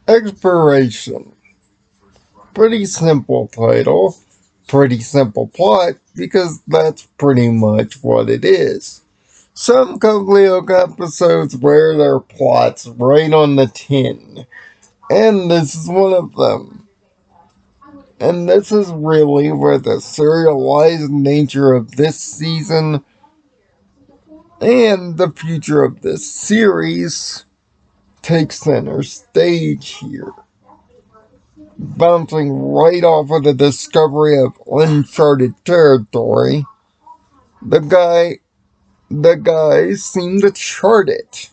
Exploration. Pretty simple title, pretty simple plot, because that's pretty much what it is. Some Coglioke episodes wear their plots right on the tin, and this is one of them. And this is really where the serialized nature of this season and the future of this series takes center stage here. Bouncing right off of the discovery of uncharted territory, the guy the guys seem to chart it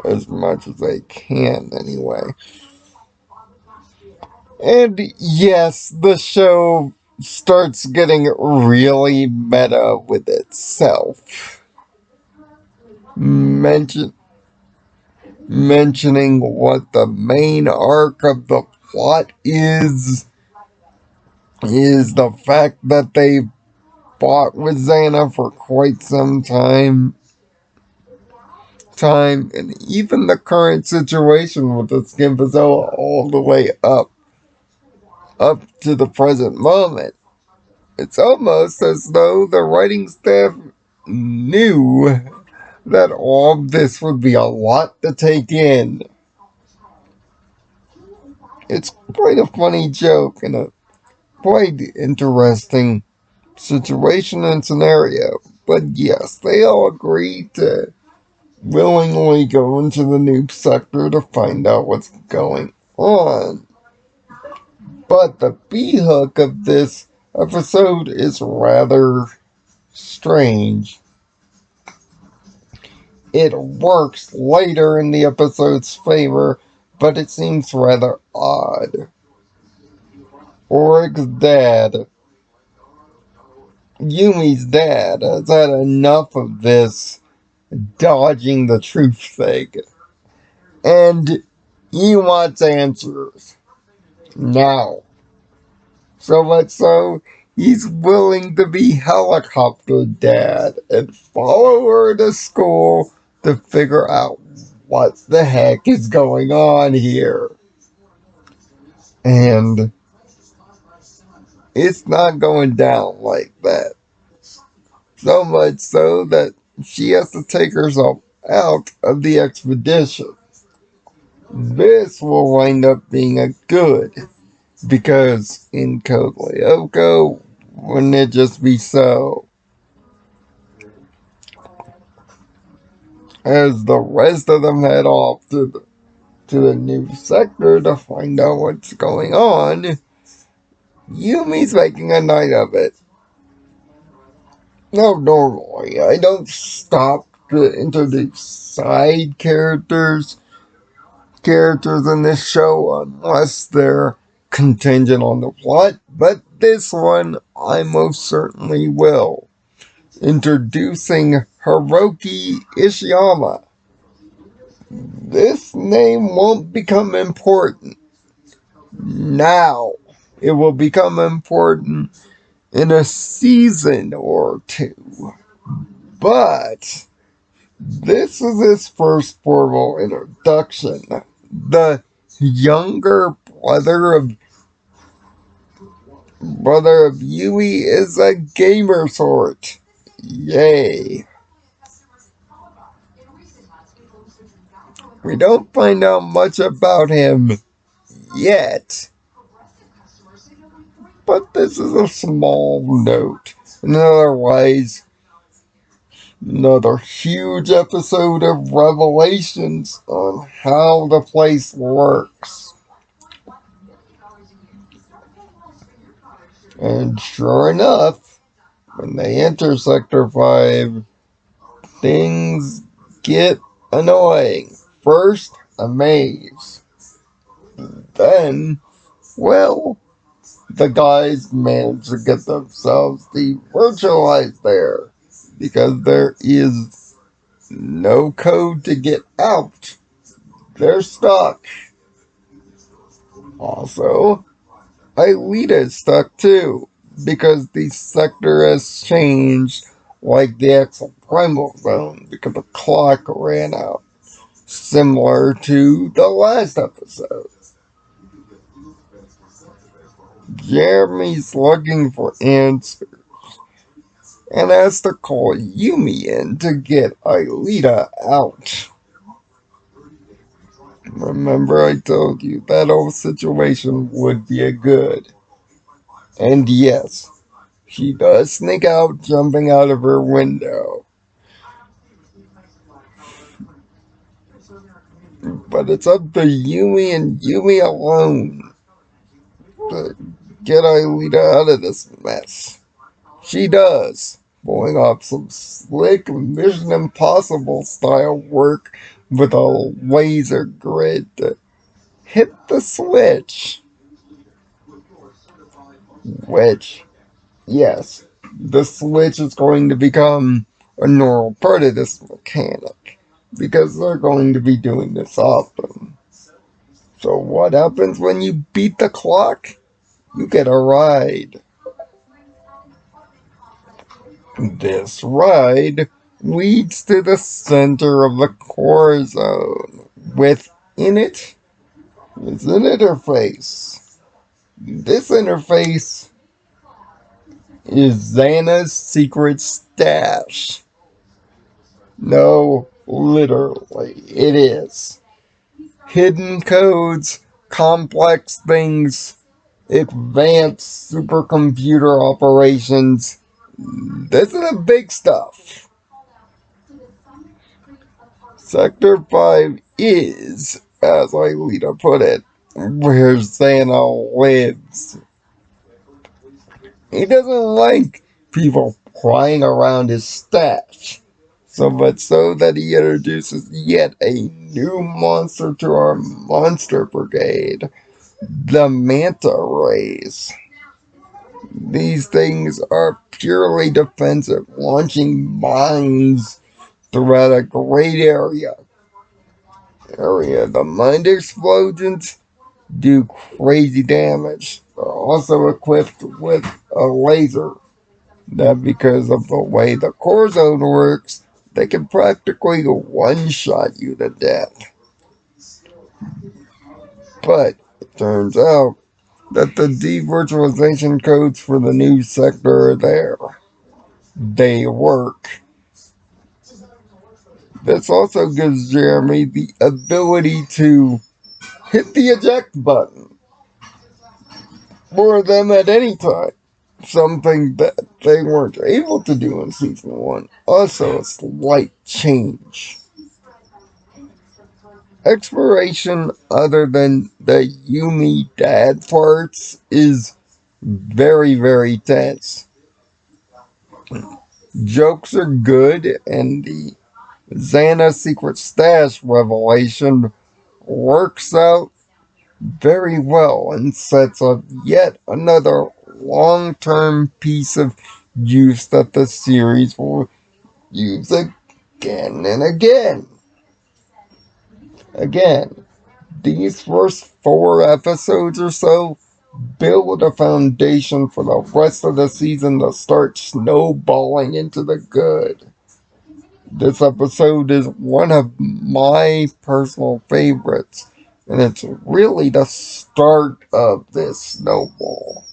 as much as they can anyway. And yes, the show starts getting really meta with itself. Mention, Mentioning what the main arc of the plot is the fact that they fought with Xana for quite some time, and even the current situation with the Skimpozoa all the way up to the present moment. It's almost as though the writing staff knew that all of this would be a lot to take in. It's quite a funny joke and a quite interesting situation and scenario. But yes, they all agreed to willingly go into the noob sector to find out what's going on. But the B hook of this episode is rather strange. It works later in the episode's favor, but it seems rather odd. Oric's dad, Yumi's dad, has had enough of this dodging the truth thing. And he wants answers. Now. So much so, he's willing to be helicopter dad and follow her to school to figure out what the heck is going on here. And it's not going down like that. So much so that she has to take herself out of the expedition. This will wind up being a good, because in Code Lyoko, wouldn't it just be so? As the rest of them head off to the new sector to find out what's going on, Yumi's making a night of it. No, normally, I don't stop to introduce side characters in this show unless they're contingent on the plot, but this one I most certainly will. Introducing Hiroki Ishiyama. This name won't become important now. It will become important in a season or two. But this is his first formal introduction. The younger brother of Yui is a gamer sort. Yay. We don't find out much about him yet. But this is a small note. And otherwise, another huge episode of revelations on how the place works. And sure enough, when they enter Sector 5, things get annoying. First, a maze. Then, well, the guys manage to get themselves devirtualized there because there is no code to get out. They're stuck. Also, Aelita is stuck too because the sector has changed like the exoprimal zone because the clock ran out. Similar to the last episode. Jeremy's looking for answers and has to call Yumi in to get Aelita out. Remember I told you that whole situation would be a good. And yes, she does sneak out jumping out of her window. But it's up to Yumi and Yumi alone to get Aelita out of this mess. She does, pulling off some slick Mission Impossible style work with a laser grid to hit the switch. Which, yes, the switch is going to become a normal part of this mechanic because they're going to be doing this often. So what happens when you beat the clock? You get a ride. This ride leads to the center of the core zone. Within it is an interface. This interface is Xana's secret stash. No, literally, it is. Hidden codes, complex things, advanced supercomputer operations. This is the big stuff. Sector 5 is, as Aelita put it, where Xana lives. He doesn't like people prying around his stash. So much so that he introduces yet a new monster to our monster brigade, the Manta Rays. These things are purely defensive, launching mines throughout a great area. The mind explosions do crazy damage. They're also equipped with a laser that, because of the way the core zone works, they can practically one-shot you to death. But it turns out that the devirtualization codes for the new sector are there. They work. This also gives Jeremy the ability to hit the eject button for them at any time. Something that they weren't able to do in Season 1. Also a slight change. Exploration other than the Yumi dad parts is very, very tense. Jokes are good, and the Xana Secret Stash revelation works out very well and sets up yet another long-term piece of use that the series will use again and again. Again, these first 4 episodes or so build a foundation for the rest of the season to start snowballing into the good. This episode is one of my personal favorites, and it's really the start of this snowball.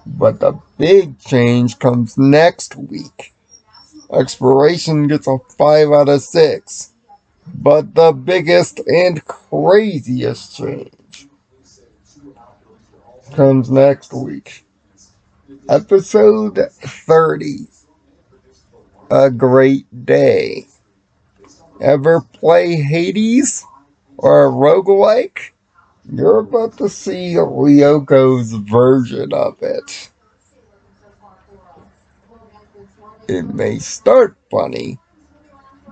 But the big change comes next week. Exploration gets a 5 out of 6. But the biggest and craziest change comes next week. Episode 30. A Great Day. Ever play Hades or a roguelike? You're about to see Ryoko's version of it. It may start funny,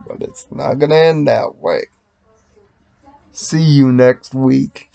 but it's not gonna end that way. See you next week.